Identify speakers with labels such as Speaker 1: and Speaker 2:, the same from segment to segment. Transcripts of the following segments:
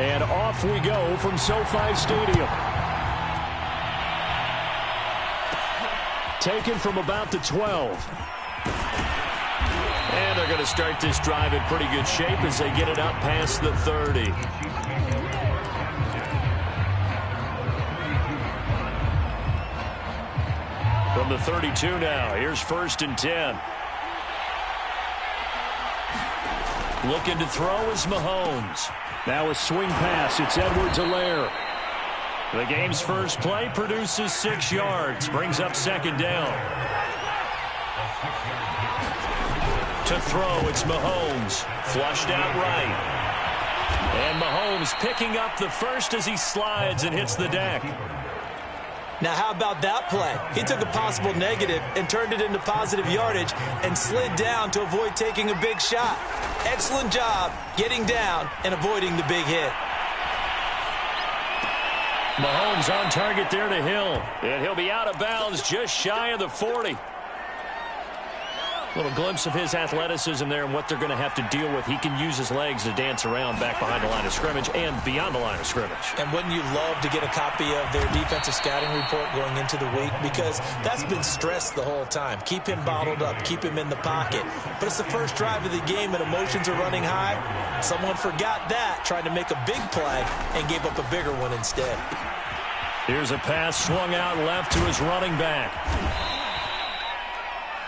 Speaker 1: And off we go from SoFi Stadium. Taken from about the 12.
Speaker 2: And they're going to start this drive in pretty good shape as they get it up past the 30. From the 32 now, here's 1st and 10. Looking to throw is Mahomes.
Speaker 1: Now a swing pass. It's Edwards-Helaire.
Speaker 2: The game's first play produces 6 yards. Brings up 2nd down. To throw, it's Mahomes. Flushed out right. And Mahomes picking up the first as he slides and hits the deck.
Speaker 3: Now, how about that play? He took a possible negative and turned it into positive yardage and slid down to avoid taking a big shot. Excellent job getting down and avoiding the big hit.
Speaker 2: Mahomes on target there to Hill. And he'll be out of bounds just shy of the 40. Little glimpse of his athleticism there and what they're going to have to deal with. He can use his legs to dance around back behind the line of scrimmage and beyond the line of scrimmage.
Speaker 3: And wouldn't you love to get a copy of their defensive scouting report going into the week? Because that's been stressed the whole time. Keep him bottled up. Keep him in the pocket. But it's the first drive of the game and emotions are running high. Someone forgot that, trying to make a big play and gave up a bigger one instead.
Speaker 2: Here's a pass swung out left to his running back.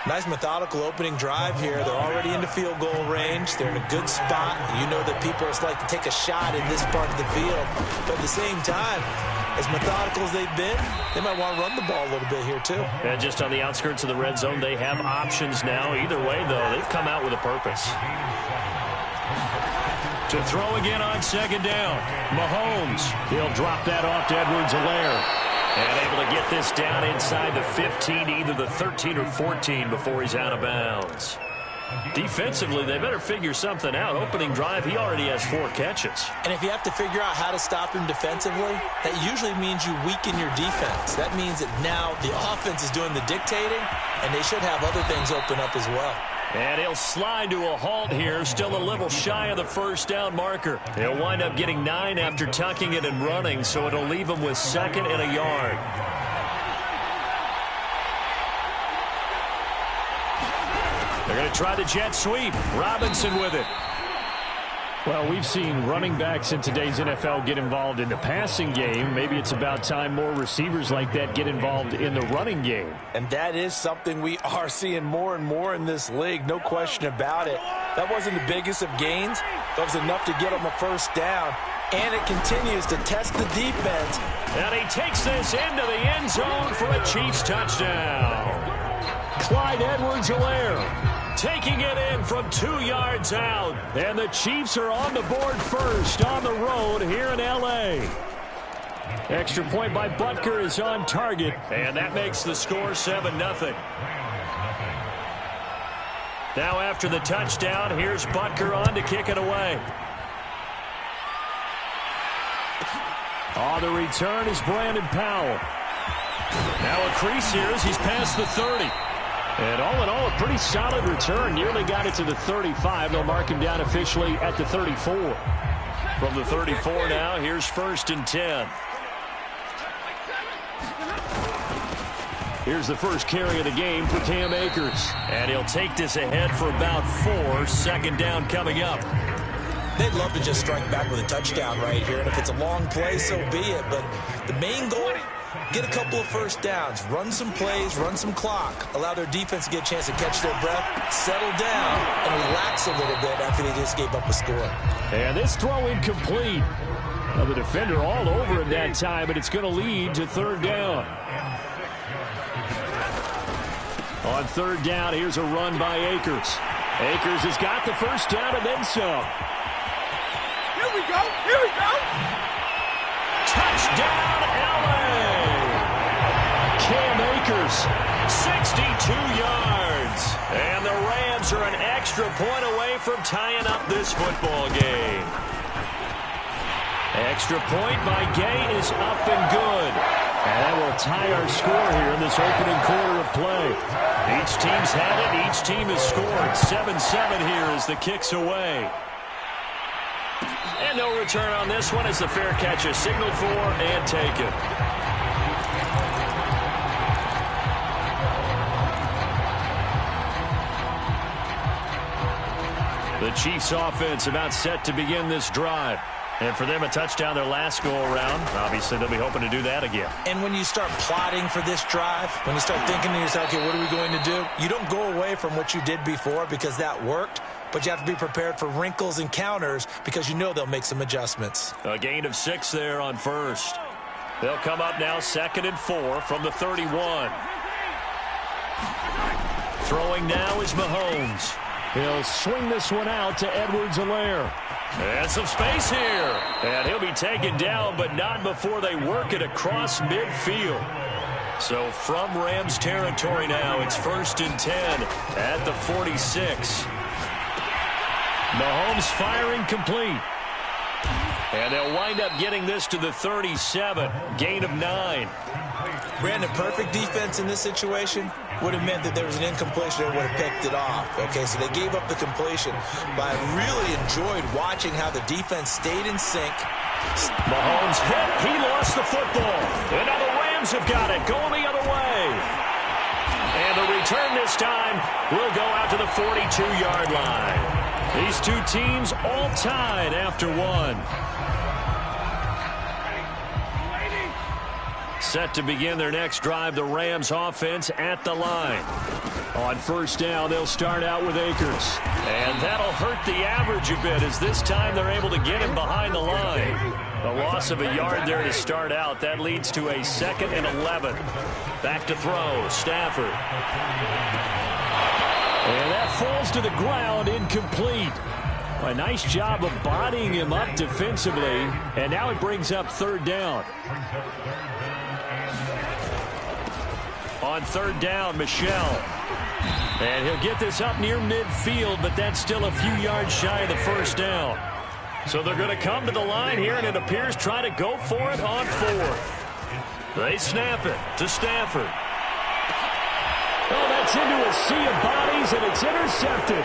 Speaker 3: Nice methodical opening drive here. They're already into field goal range. They're in a good spot. You know that people just like to take a shot in this part of the field. But at the same time, as methodical as they've been, they might want to run the ball a little bit here too.
Speaker 2: And just on the outskirts of the red zone, they have options now. Either way, though, they've come out with a purpose. To throw again on 2nd down. Mahomes.
Speaker 1: He'll drop that off to Edwards-Helaire.
Speaker 2: And able to get this down inside the 15, either the 13 or 14 before he's out of bounds. Defensively, they better figure something out. Opening drive, he already has 4 catches.
Speaker 3: And if you have to figure out how to stop him defensively, that usually means you weaken your defense. That means that now the offense is doing the dictating, and they should have other things open up as well.
Speaker 2: And he'll slide to a halt here, still a little shy of the 1st down marker. He'll wind up getting 9 after tucking it and running, so it'll leave him with 2nd and a yard. They're going to try the jet sweep. Robinson with it.
Speaker 1: Well, we've seen running backs in today's NFL get involved in the passing game. Maybe it's about time more receivers like that get involved in the running game.
Speaker 3: And that is something we are seeing more and more in this league, no question about it. That wasn't the biggest of gains, but it was enough to get them a 1st down. And it continues to test the defense.
Speaker 2: And he takes this into the end zone for a Chiefs touchdown.
Speaker 1: Clyde Edwards-Helaire
Speaker 2: taking it in from 2 yards out.
Speaker 1: And the Chiefs are on the board first on the road here in L.A. Extra point by Butker is on target.
Speaker 2: And that makes the score 7-0. Now after the touchdown, here's Butker on to kick it away.
Speaker 1: On the return is Brandon Powell.
Speaker 2: Now a crease here as he's past the 30.
Speaker 1: And all in all, a pretty solid return. Nearly got it to the 35. They'll mark him down officially at the 34.
Speaker 2: From the 34 now, here's 1st and 10.
Speaker 1: Here's the first carry of the game for Cam Akers.
Speaker 2: And he'll take this ahead for about 4. 2nd down coming up.
Speaker 3: They'd love to just strike back with a touchdown right here. And if it's a long play, so be it. But the main goal, get a couple of 1st downs, run some plays, run some clock, allow their defense to get a chance to catch their breath, settle down, and relax a little bit after they just gave up a score.
Speaker 1: And this throw incomplete. Now the defender all over him that time, but it's going to lead to 3rd down. On 3rd down, here's a run by Akers. Akers has got the 1st down and then some.
Speaker 4: Here we go. Here we go.
Speaker 2: Touchdown, LA.
Speaker 1: Cam Akers,
Speaker 2: 62 yards. And the Rams are an extra point away from tying up this football game. Extra point by Gay is up and good.
Speaker 1: And that will tie our score here in this opening quarter of play.
Speaker 2: Each team's had it. Each team has scored. 7-7 here as the kick's away. And no return on this one as the fair catch is signaled for and taken. The Chiefs offense about set to begin this drive. And for them, a touchdown their last go-around. Obviously, they'll be hoping to do that again.
Speaker 3: And when you start plotting for this drive, when you start thinking to yourself, okay, what are we going to do? You don't go away from what you did before because that worked, but you have to be prepared for wrinkles and counters because you know they'll make some adjustments.
Speaker 2: A gain of 6 there on first. They'll come up now 2nd and 4 from the 31. Throwing now is Mahomes.
Speaker 1: He'll swing this one out to Edwards-Helaire.
Speaker 2: And some space here. And he'll be taken down, but not before they work it across midfield. So from Rams territory now, it's 1st and 10 at the 46. Mahomes firing complete. And they'll wind up getting this to the 37. Gain of 9.
Speaker 3: Brandon, perfect defense in this situation would have meant that there was an incompletion that would have picked it off. Okay, so they gave up the completion, but I really enjoyed watching how the defense stayed in sync.
Speaker 2: Mahomes hit. He lost the football. And now the Rams have got it, going the other way. And the return this time will go out to the 42-yard line. These two teams all tied after one. Set to begin their next drive, the Rams offense at the line. On 1st down, they'll start out with Akers. And that'll hurt the average a bit as this time they're able to get him behind the line. A loss of a yard there to start out. That leads to a 2nd and 11. Back to throw, Stafford.
Speaker 1: And that falls to the ground, incomplete. A nice job of bodying him up defensively. And now it brings up 3rd down. On 3rd down, Michel. And he'll get this up near midfield, but that's still a few yards shy of the 1st down. So they're going to come to the line here, and it appears try to go for it on 4th. They snap it to Stafford. Oh, that's into a sea of bodies, and it's intercepted.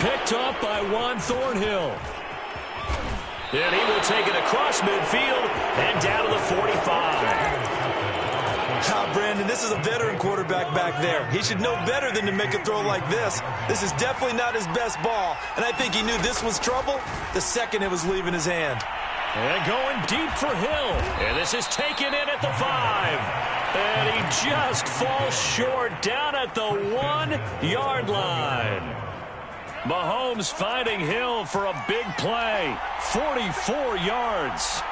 Speaker 2: Picked up by Juan Thornhill. And he will take it across midfield and down to the 45.
Speaker 3: Brandon, this is a veteran quarterback back there. He should know better than to make a throw like this. This is definitely not his best ball, and I think he knew this was trouble the second it was leaving his hand.
Speaker 2: And going deep for Hill. And this is taken in at the 5. And he just falls short down at the 1-yard line. Mahomes finding Hill for a big play. 44 yards.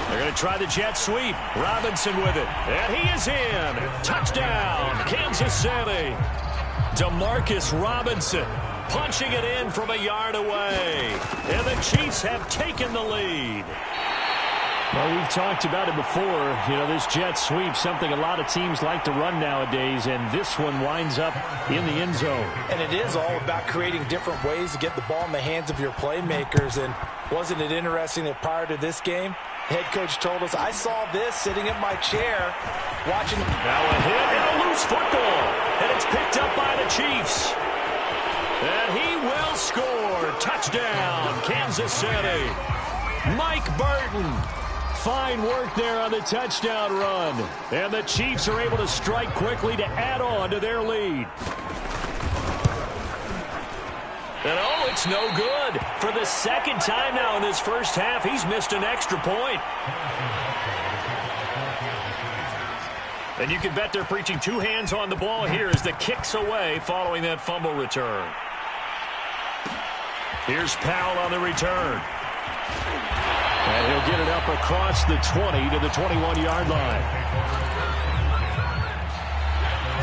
Speaker 2: They're going to try the jet sweep. Robinson with it. And he is in. Touchdown, Kansas City. DeMarcus Robinson punching it in from a yard away. And the Chiefs have taken the lead.
Speaker 1: Well, we've talked about it before. You know, this jet sweep, something a lot of teams like to run nowadays, and this one winds up in the end zone.
Speaker 3: And it is all about creating different ways to get the ball in the hands of your playmakers. And wasn't it interesting that prior to this game, head coach told us, I saw this sitting in my chair watching.
Speaker 2: Now a hit and a loose football. And it's picked up by the Chiefs. And he will score. Touchdown, Kansas City. Mike Burton. Fine work there on the touchdown run. And the Chiefs are able to strike quickly to add on to their lead. And oh, it's no good. For the 2nd time now in this first half, he's missed an extra point. And you can bet they're preaching 2 hands on the ball here as the kick's away following that fumble return. Here's Powell on the return.
Speaker 1: And he'll get it up across the 20 to the 21-yard line.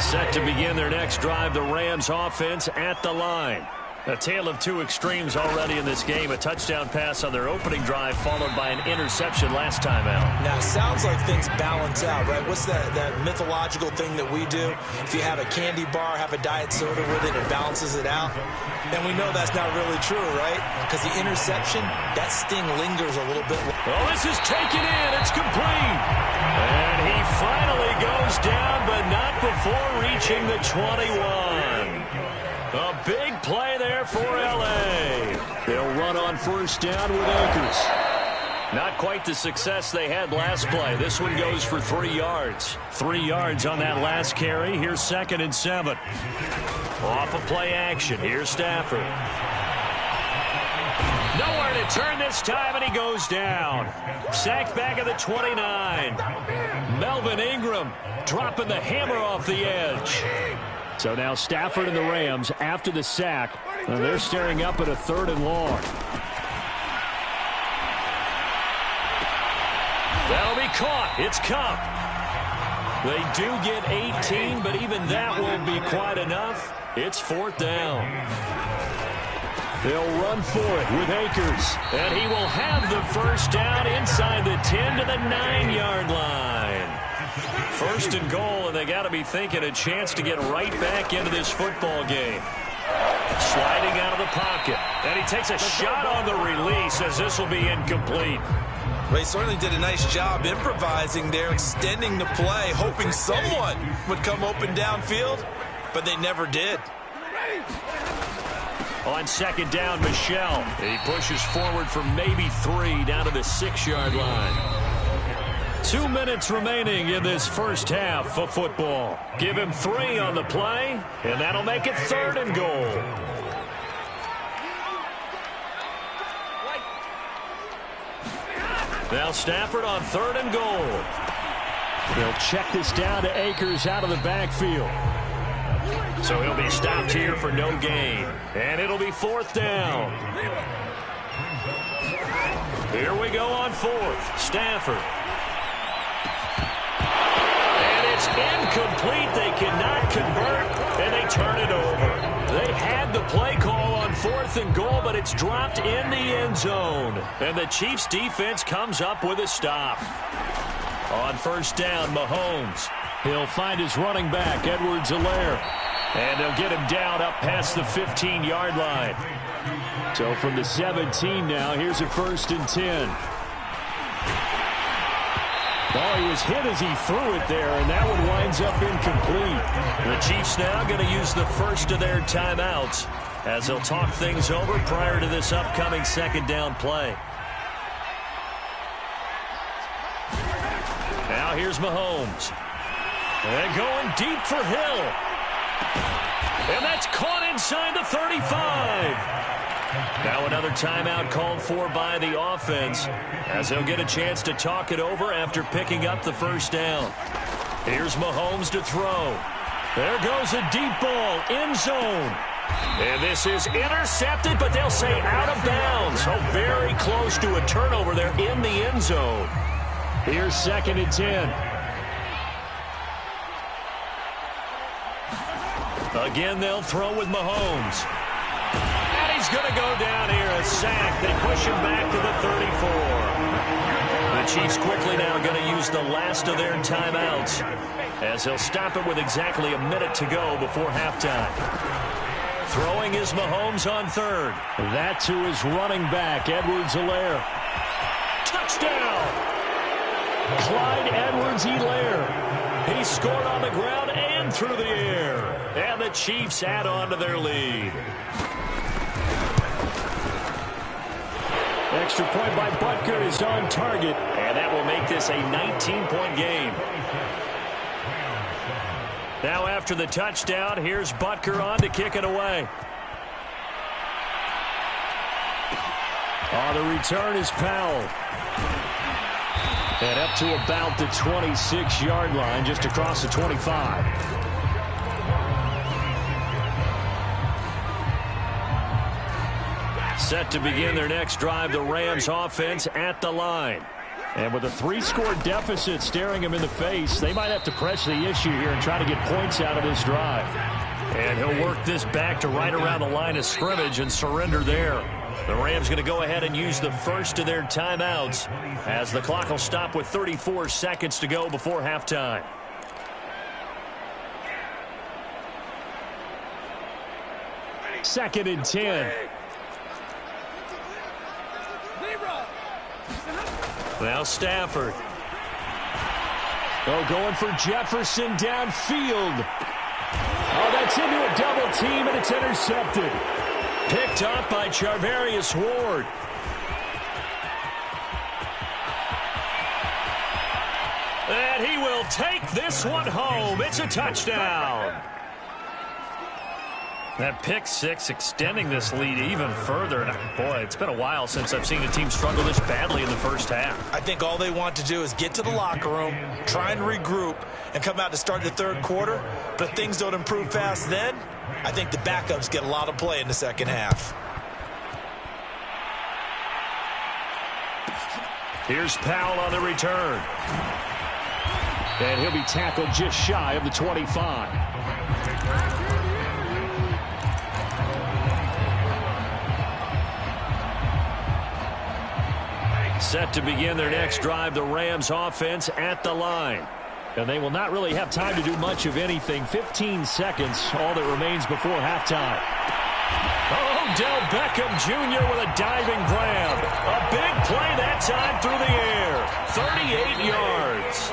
Speaker 2: Set to begin their next drive, the Rams offense at the line. A tale of 2 extremes already in this game. A touchdown pass on their opening drive followed by an interception last time out.
Speaker 3: Now, it sounds like things balance out, right? What's that mythological thing that we do? If you have a candy bar, have a diet soda with it, it balances it out. And we know that's not really true, right? Because the interception, that sting lingers a little bit.
Speaker 2: Oh, this is taken in. It's complete. And he finally goes down, but not before reaching the 21. A big play there for L.A. They'll run on first down with Akers.
Speaker 1: Not quite the success they had last play. This one goes for 3 yards. 3 yards on that last carry. Here's 2nd and 7. Off of play action. Here's Stafford. Nowhere to turn this time, and he goes down. Sacked back at the 29. Melvin Ingram dropping the hammer off the edge. So now Stafford and the Rams, after the sack, they're staring up at a 3rd and long. That'll be caught. It's Cup. They do get 18, but even that won't be quite enough. It's 4th down. They'll run for it with Akers. And he will have the first down inside the 10 to the 9-yard line. 1st and goal, and they got to be thinking a chance to get right back into this football game. Sliding out of the pocket. And he takes a shot on the release as this will be incomplete.
Speaker 3: They certainly did a nice job improvising there, extending the play, hoping someone would come open downfield, but they never did.
Speaker 1: On 2nd down, Michel. He pushes forward for maybe 3 down to the 6-yard line. 2 minutes remaining in this first half of football. Give him 3 on the play, and that'll make it 3rd and goal. Now Stafford on 3rd and goal. They'll check this down to Akers out of the backfield. So he'll be stopped here for no gain. And it'll be 4th down. Here we go on 4th. Stafford. And it's incomplete. They cannot convert, and they turn it over. They had the play call on 4th and goal, but it's dropped in the end zone. And the Chiefs' defense comes up with a stop. On 1st down, Mahomes. He'll find his running back, Edwards-Helaire. And they'll get him down up past the 15-yard line. So from the 17 now, here's a 1st and 10. Oh, he was hit as he threw it there, and that one winds up incomplete. The Chiefs now going to use the first of their timeouts as they'll talk things over prior to this upcoming 2nd down play. Now here's Mahomes. And going deep for Hill. And that's caught inside the 35. Now another timeout called for by the offense as they'll get a chance to talk it over after picking up the first down. Here's Mahomes to throw. There goes a deep ball, end zone. And this is intercepted, but they'll say out of bounds. So very close to a turnover there in the end zone. Here's 2nd and 10. Again, they'll throw with Mahomes. And he's going to go down here, a sack. They push him back to the 34. The Chiefs quickly now going to use the last of their timeouts as they'll stop it with exactly a minute to go before halftime. Throwing is Mahomes on 3rd. That to his running back, Edwards-Helaire. Touchdown! Clyde Edwards-Helaire. He scored on the ground and through the air. And the Chiefs add on to their lead. Extra point by Butker is on target. And that will make this a 19-point game. Now after the touchdown, here's Butker on to kick it away. Oh, the return is Powell. And up to about the 26-yard line, just across the 25. Set to begin their next drive, the Rams offense at the line. And with a 3-score deficit staring him in the face, they might have to press the issue here and try to get points out of this drive. And he'll work this back to right around the line of scrimmage and surrender there. The Rams going to go ahead and use the first of their timeouts as the clock will stop with 34 seconds to go before halftime. Second and 10. Now Stafford. Oh, going for Jefferson downfield. Oh, that's into a double team, and it's intercepted. Picked up by Charvarius Ward. And he will take this one home. It's a touchdown. That pick six extending this lead even further. And boy, it's been a while since I've seen a team struggle this badly in the first half.
Speaker 3: I think all they want to do is get to the locker room, try and regroup, and come out to start the third quarter. But if things don't improve fast then, I think the backups get a lot of play in the second half.
Speaker 1: Here's Powell on the return. And he'll be tackled just shy of the 25. Set to begin their next drive, the Rams offense at the line. And they will not really have time to do much of anything. 15 seconds, all that remains before halftime. Odell Beckham Jr. with a diving grab. A big play that time through the air. 38 yards.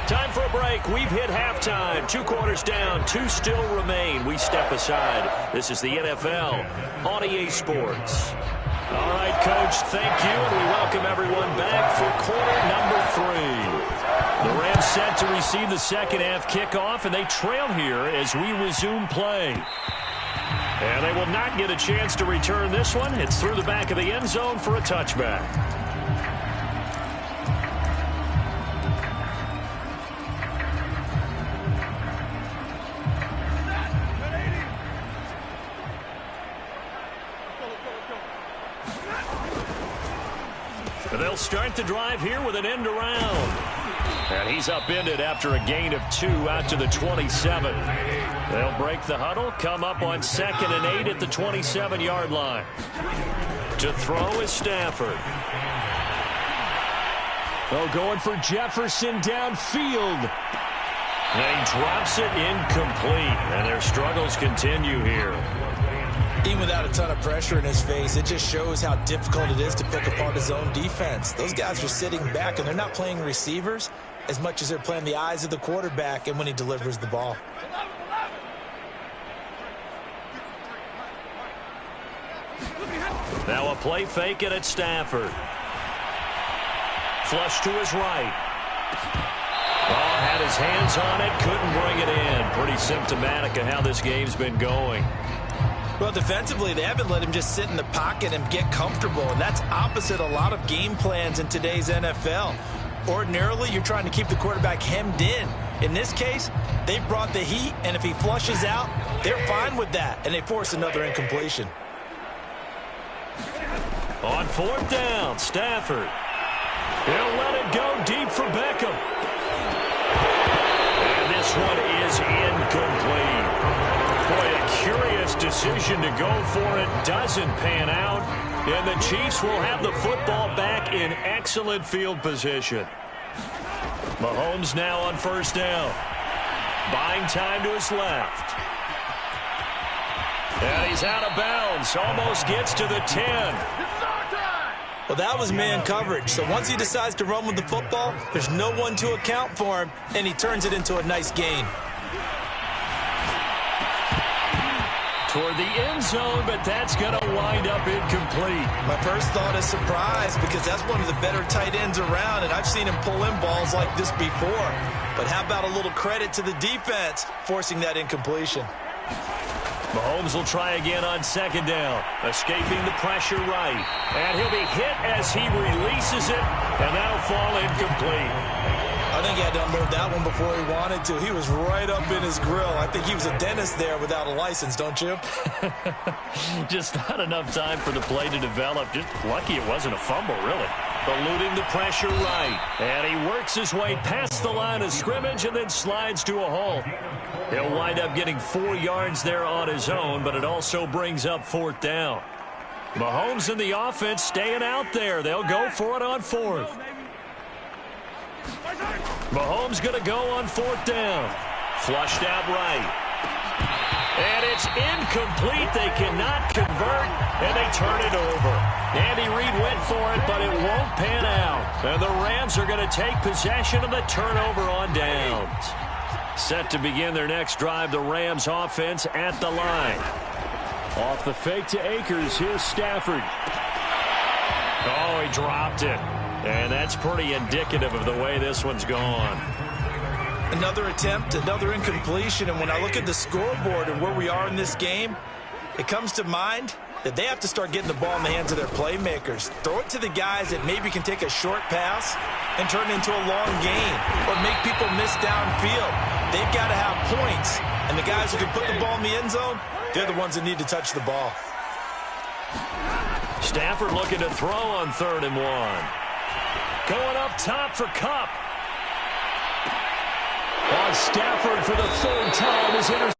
Speaker 1: Time for a break. We've hit halftime. 2 quarters down. 2 still remain. We step aside. This is the NFL on EA Sports. All right, Coach, thank you, and we welcome everyone back for quarter number 3. The Rams set to receive the second half kickoff, and they trail here as we resume play. And they will not get a chance to return this one. It's through the back of the end zone for a touchback. They'll start the drive here with an end around. And he's upended after a gain of 2 out to the 27. They'll break the huddle, come up on 2nd and 8 at the 27-yard line. To throw is Stafford. Oh, going for Jefferson downfield. And he drops it incomplete. And their struggles continue here.
Speaker 3: Even without a ton of pressure in his face, it just shows how difficult it is to pick apart his own defense. Those guys are sitting back, and they're not playing receivers as much as they're playing the eyes of the quarterback and when he delivers the ball.
Speaker 1: Now a play fake it at Stafford. Flush to his right. Oh, had his hands on it, couldn't bring it in. Pretty symptomatic of how this game's been going.
Speaker 3: Well, defensively, they haven't let him just sit in the pocket and get comfortable, and that's opposite a lot of game plans in today's NFL. Ordinarily, you're trying to keep the quarterback hemmed in. In this case, they brought the heat, and if he flushes out, they're fine with that, and they force another incompletion.
Speaker 1: On 4th down, Stafford. He'll let it go deep for Beckham. And this one is incomplete. Boy, a curious decision to go for it. Doesn't pan out. And the Chiefs will have the football back in excellent field position. Mahomes now on 1st down. Buying time to his left. And he's out of bounds. Almost gets to the 10.
Speaker 3: Well, that was man coverage. So once he decides to run with the football, there's no one to account for him, and he turns it into a nice gain.
Speaker 1: Toward the end zone, but that's going to wind up incomplete.
Speaker 3: My first thought is surprise, because that's one of the better tight ends around, and I've seen him pull in balls like this before. But how about a little credit to the defense forcing that incompletion?
Speaker 1: Mahomes will try again on 2nd down, escaping the pressure right. And he'll be hit as he releases it, and that'll fall incomplete.
Speaker 3: I think he had to unload that one before he wanted to. He was right up in his grill. I think he was a dentist there without a license, don't you?
Speaker 1: Just not enough time for the play to develop. Just lucky it wasn't a fumble, really. Eluding the pressure right. And he works his way past the line of scrimmage and then slides to a halt. He'll wind up getting 4 yards there on his own, but it also brings up 4th down. Mahomes and the offense staying out there. They'll go for it on 4th. Mahomes going to go on 4th down. Flushed out right. And it's incomplete. They cannot convert, and they turn it over. Andy Reid went for it, but it won't pan out. And the Rams are going to take possession of the turnover on downs. Set to begin their next drive, the Rams offense at the line. Off the fake to Akers. Here's Stafford. Oh, he dropped it. And that's pretty indicative of the way this one's gone.
Speaker 3: Another attempt, another incompletion. And when I look at the scoreboard and where we are in this game, it comes to mind that they have to start getting the ball in the hands of their playmakers. Throw it to the guys that maybe can take a short pass and turn it into a long gain or make people miss downfield. They've got to have points. And the guys who can put the ball in the end zone, they're the ones that need to touch the ball.
Speaker 1: Stafford looking to throw on 3rd and 1. Going up top for Kupp. On Stafford for the 3rd time is intercepted.